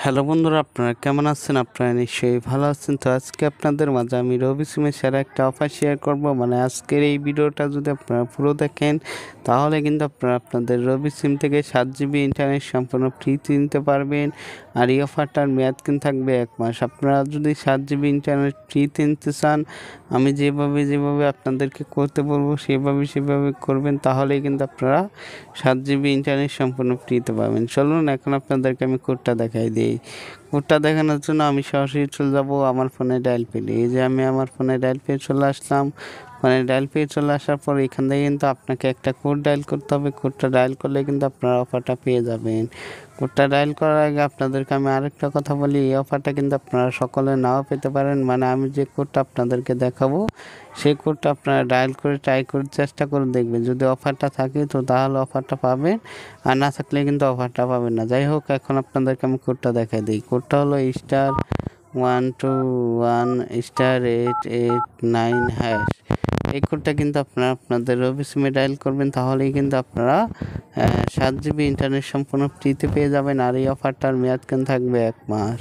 Hello বন্ধুরা, আপনারা কেমন আছেন? আপনারা নিশ্চয়ই ভালো আছেন। তো আজকে আপনাদের মাঝে আমি রবি সিমের সেরা একটা অফার শেয়ার করব। মানে আজকের এই ভিডিওটা যদি আপনারা পুরো দেখেন তাহলে কিন্তু আপনারা আপনাদের রবি সিম থেকে 7 GB ইন্টারনেট সম্পূর্ণ ফ্রিতে নিতে পারবেন। আর এই অফারটার মেয়াদ কিন্তু থাকবে 1 মাস। আপনারা যদি 7 GB ইন্টারনেট ফ্রিতে নিতে চান, আমি যেভাবে আপনাদেরকে করতে বলবো সেভাবে করবেন, তাহলেই কিন্তু আপনারা 7 GB ইন্টারনেট সম্পূর্ণ ফ্রিতে পাবেন। চলুন এখন আপনাদেরকে আমি কোডটা দেখাই দিই। কোডটা দেখানোর জন্য আমি সরাসরি চলে যাব আমার ফোনে ডায়াল পেলে। এই যে আমি আমার ফোনে ডায়াল পেয়ে চলে আসলাম। ফোনে ডায়াল পেয়ে চলে আসার পর এখান থেকে কিন্তু আপনাকে একটা কোড ডায়াল করতে হবে। কোডটা ডায়াল করলে কিন্তু আপনারা অফারটা পেয়ে যাবেন। কোডটা ডায়াল করার আগে আপনাদেরকে আমি আরেকটা কথা বলি, এই অফারটা কিন্তু আপনারা সকলে নাও পেতে পারেন। মানে আমি যে কোডটা আপনাদেরকে দেখাবো সেই কোডটা আপনারা ডায়াল করে ট্রাই করে চেষ্টা করে দেখবেন। যদি অফারটা থাকে তো তাহলে অফারটা পাবেন, আর না থাকলে কিন্তু অফারটা পাবেন না। যাই হোক, এখন আপনাদেরকে আমি কোডটা দেখাই দিই। কোডটা হলো *121*889#। এই কোডটা কিন্তু আপনারা আপনাদের রবি সিমে ডায়াল করবেন, তাহলেই কিন্তু আপনারা 7 GB ইন্টারনেট সম্পূর্ণ ফ্রিতে পেয়ে যাবেন। আর এই অফারটার মেয়াদ কিন্তু থাকবে 1 মাস।